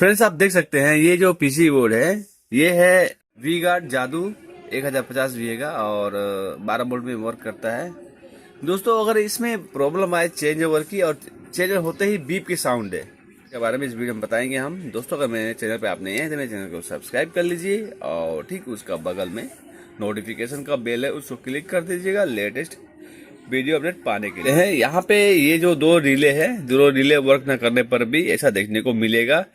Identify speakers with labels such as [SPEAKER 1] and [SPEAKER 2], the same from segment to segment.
[SPEAKER 1] Friends, आप देख सकते हैं ये जो पीसी बोर्ड है ये है वी गार्ड जादू 1050 VA का और 12 वोल्ट में वर्क करता है। दोस्तों, अगर इसमें प्रॉब्लम आए चेंज ओवर की और चेंज होते ही बीप की साउंड है के बारे में इस वीडियो में बताएंगे हम। दोस्तों, अगर मेरे चैनल पे आप नए हैं तो मेरे चैनल को सब्सक्राइब कर लीजिए और ठीक उसका बगल में नोटिफिकेशन का बेल है उसको क्लिक कर दीजिएगा लेटेस्ट वीडियो अपडेट पाने के लिए। यहाँ पे ये जो दो रिले है, दो रिले वर्क न करने पर भी ऐसा देखने को मिलेगा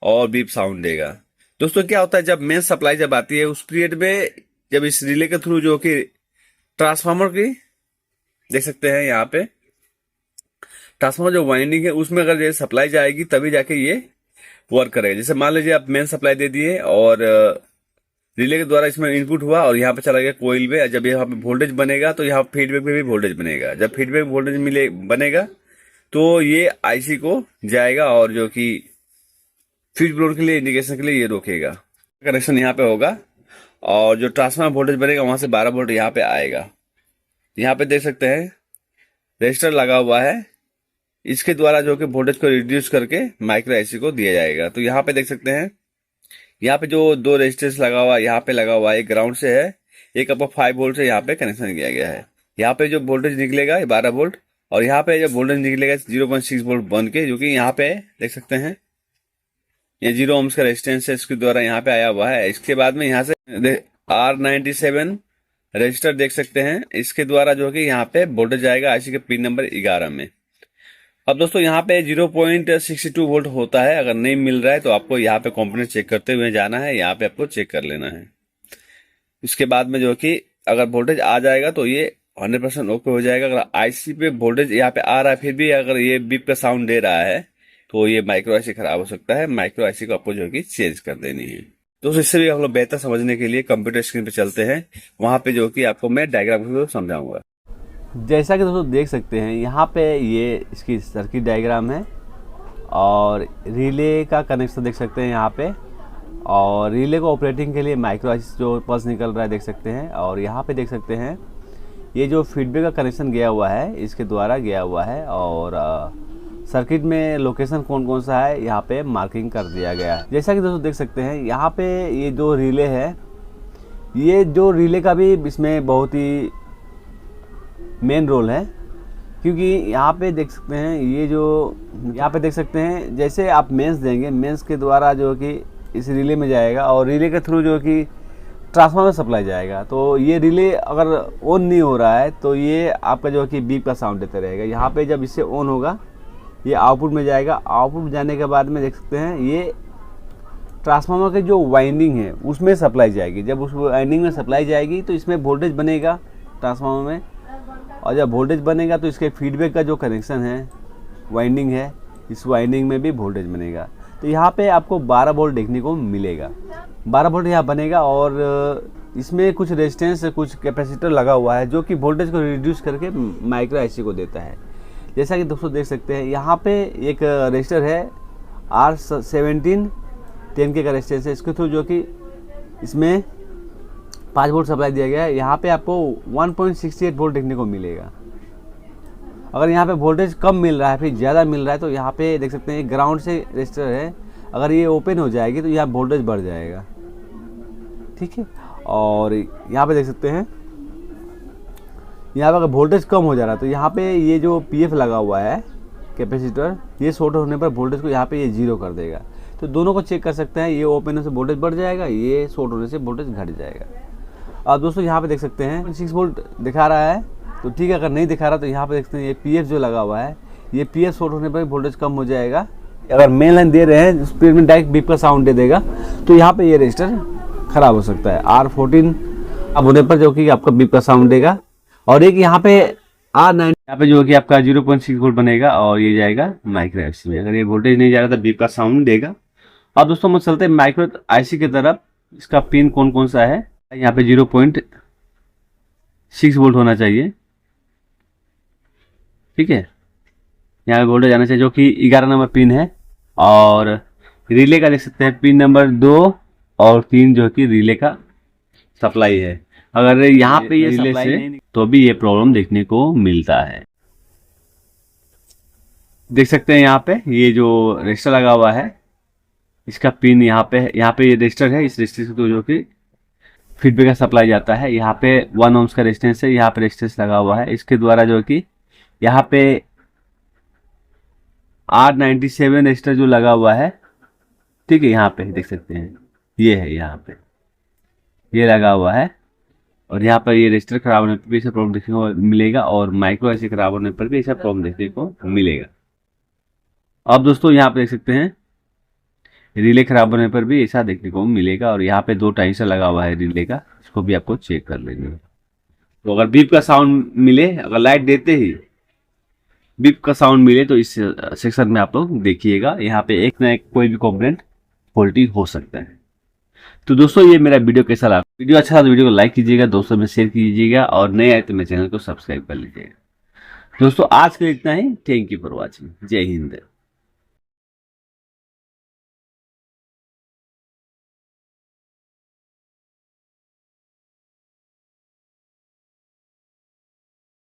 [SPEAKER 1] और बीप साउंड देगा। दोस्तों, क्या होता है जब मेन सप्लाई जब आती है उस पीरियड में जब इस रिले के थ्रू जो कि ट्रांसफार्मर की देख सकते हैं यहाँ पे ट्रांसफार्मर जो वाइंडिंग है उसमें अगर ये सप्लाई जाएगी तभी जाके ये वर्क करेगा। जैसे मान लीजिए आप मेन सप्लाई दे दिए और रिले के द्वारा इसमें इनपुट हुआ और यहाँ पे चला गया कोइल में। जब यहाँ पे वोल्टेज बनेगा तो यहाँ फीडबैक में भी वोल्टेज बनेगा। जब फीडबैक वोल्टेज बनेगा तो ये आईसी को जाएगा और जो कि फ्यूज ब्लोन के लिए इंडिकेशन के लिए ये रोकेगा। कनेक्शन यहाँ पे होगा और जो ट्रांसफार्मर वोल्टेज बनेगा वहां से 12 वोल्ट यहाँ पे आएगा। यहाँ पे देख सकते हैं रजिस्टर लगा हुआ है, इसके द्वारा जो कि वोल्टेज को रिड्यूस करके माइक्रो आईसी को दिया जाएगा। तो यहाँ पे देख सकते हैं यहाँ पे जो दो रेजिस्टेंस लगा हुआ है यहाँ पे लगा हुआ है, एक ग्राउंड से है, एक अपना 5 वोल्ट से यहाँ पे कनेक्शन किया गया है। यहाँ पे जो वोल्टेज निकलेगा 12 वोल्ट और यहाँ पे जब वोल्टेज निकलेगा 0.6 वोल्ट बन के, जो कि यहाँ पे देख सकते हैं ये 0 ohms का रेजिस्टेंस है, इसके द्वारा यहाँ पे आया हुआ है। इसके बाद में यहाँ से R97 रजिस्टर देख सकते हैं, इसके द्वारा जो कि यहाँ पे वोल्टेज आएगा आईसी के पिन नंबर 11 में। अब दोस्तों यहाँ पे 0.62 वोल्ट होता है। अगर नहीं मिल रहा है तो आपको यहाँ पे कंपोनेंट चेक करते हुए जाना है, यहाँ पे आपको चेक कर लेना है। इसके बाद में जो कि अगर वोल्टेज आ जाएगा तो ये 100% ओके हो जाएगा। अगर आईसी पे वोल्टेज यहाँ पे आ रहा है फिर भी अगर ये बीप का साउंड दे रहा है तो ये माइक्रो आईसी खराब हो सकता है। माइक्रो आईसी को आपको जो कि चेंज कर देनी है। दोस्तों, इससे भी आप लोग बेहतर समझने के लिए कंप्यूटर स्क्रीन पे चलते हैं, वहां पे जो कि आपको मैं डायग्राम को समझाऊंगा। जैसा कि दोस्तों देख सकते हैं यहाँ पे ये इसकी सर्किट डायग्राम है और रिले का कनेक्शन देख सकते हैं यहाँ पे, और रिले को ऑपरेटिंग के लिए माइक्रो आईसी जो पल्स निकल रहा है देख सकते हैं। और यहाँ पे देख सकते हैं ये जो फीडबैक का कनेक्शन गया हुआ है इसके द्वारा गया हुआ है और सर्किट में लोकेशन कौन कौन सा है यहाँ पे मार्किंग कर दिया गया है। जैसा कि दोस्तों देख सकते हैं यहाँ पे ये जो रिले है, ये जो रिले का भी इसमें बहुत ही मेन रोल है, क्योंकि यहाँ पे देख सकते हैं ये जो यहाँ पे देख सकते हैं जैसे आप मेंस देंगे, मेंस के द्वारा जो कि इस रिले में जाएगा और रिले के थ्रू जो कि ट्रांसफार्मर सप्लाई जाएगा। तो ये रिले अगर ऑन नहीं हो रहा है तो ये आपका जो कि बीप का साउंड देते रहेगा। यहाँ पे जब इससे ऑन होगा ये आउटपुट में जाएगा। आउटपुट में जाने के बाद में देख सकते हैं ये ट्रांसफार्मर के जो वाइंडिंग है उसमें सप्लाई जाएगी। जब उस वाइंडिंग में सप्लाई जाएगी तो इसमें वोल्टेज बनेगा ट्रांसफार्मर में, और जब वोल्टेज बनेगा तो इसके फीडबैक का जो कनेक्शन है वाइंडिंग है इस वाइंडिंग में भी वोल्टेज बनेगा। तो यहाँ पे आपको 12 वोल्ट देखने को मिलेगा, 12 वोल्ट यहाँ बनेगा। और इसमें कुछ रेजिस्टेंस कुछ कैपेसिटर लगा हुआ है जो कि वोल्टेज को रिड्यूस करके माइक्रो आईसी को देता है। जैसा कि दोस्तों देख सकते हैं यहाँ पे एक रजिस्टर है R17 10K का रेजिस्टेंस है, इसके थ्रू जो कि इसमें 5 वोल्ट सप्लाई दिया गया है। यहाँ पे आपको 1.68 वोल्ट देखने को मिलेगा। अगर यहाँ पे वोल्टेज कम मिल रहा है फिर ज़्यादा मिल रहा है तो यहाँ पे देख सकते हैं ग्राउंड से रजिस्टर है, अगर ये ओपन हो जाएगी तो यहाँ वोल्टेज बढ़ जाएगा, ठीक है। और यहाँ पे देख सकते हैं यहाँ पे अगर वोल्टेज कम हो जा रहा है तो यहाँ पे ये जो पीएफ लगा हुआ है कैपेसिटर, ये शॉर्ट होने पर वोल्टेज को यहाँ पे ये 0 कर देगा। तो दोनों को चेक कर सकते हैं, ये ओपन होने से वोल्टेज बढ़ जाएगा, ये शॉर्ट होने से वोल्टेज घट जाएगा। और दोस्तों यहाँ पे देख सकते हैं 6 वोल्ट दिखा रहा है तो ठीक है। अगर नहीं दिखा रहा तो यहाँ पे देखते हैं ये पीएफ जो लगा हुआ है, ये पीएफ शॉर्ट होने पर वोल्टेज कम हो जाएगा। अगर मेन लाइन दे रहे हैं स्पीड में डायरेक्ट बीप का साउंड दे देगा तो यहाँ पे ये रजिस्टर खराब हो सकता है। R14 अब होने पर जो कि आपका बीप का साउंड देगा। और एक यहाँ पे R9 यहाँ पे जो कि आपका 0.6 वोल्ट बनेगा और ये जाएगा माइक्रो आईसी में। अगर ये वोल्टेज नहीं जा रहा तो बीप का साउंड देगा। और दोस्तों हम चलते हैं माइक्रो आईसी की तरफ। इसका पिन कौन कौन सा है, यहाँ पे 0.6 वोल्ट होना चाहिए, ठीक है। यहाँ पे वोल्टेज आना चाहिए जो कि 11 नंबर पिन है। और रिले का देख सकते हैं पिन नंबर 2 और 3 जो कि रिले का सप्लाई है। अगर यहाँ पे ये सप्लाई से तो भी ये प्रॉब्लम देखने को मिलता है। देख सकते हैं यहाँ पे ये जो रजिस्टर लगा हुआ है इसका पिन यहाँ पे ये रजिस्टर है। इस रजिस्टर से जो कि फीडबैक का सप्लाई जाता है। यहाँ पे 1 ohms का रेजिस्टेंस है, यहाँ पे रेजिस्टेंस लगा हुआ है। इसके द्वारा जो कि यहाँ पे R97 रजिस्टर जो लगा हुआ है, ठीक है, यहाँ पे देख सकते हैं, ये है, यहाँ पे ये लगा हुआ है। और यहाँ पर ये रजिस्टर खराब होने पर भी ऐसा प्रॉब्लम देखने को मिलेगा, और माइक्रो ऐसे खराब होने पर भी ऐसा प्रॉब्लम देखने को मिलेगा। अब दोस्तों यहाँ पे देख सकते हैं रिले खराब होने पर भी ऐसा देखने को मिलेगा। और यहाँ पे 2 टाइसर लगा हुआ है रिले का, इसको भी आपको चेक कर लेंगे। तो अगर बीप का साउंड मिले, अगर लाइट देते ही बीप का साउंड मिले, तो इस सेक्शन में आप लोग देखिएगा, यहाँ पे एक ना एक कोई भी कंपोनेंट फॉल्टी हो सकता है। तो दोस्तों ये मेरा वीडियो कैसा लगा? वीडियो अच्छा लगा तो वीडियो को लाइक कीजिएगा, दोस्तों में शेयर कीजिएगा, और नए आए तो मेरे चैनल को सब्सक्राइब कर लीजिएगा। दोस्तों आज के लिए इतना ही। Thank you for watching. जय हिंद।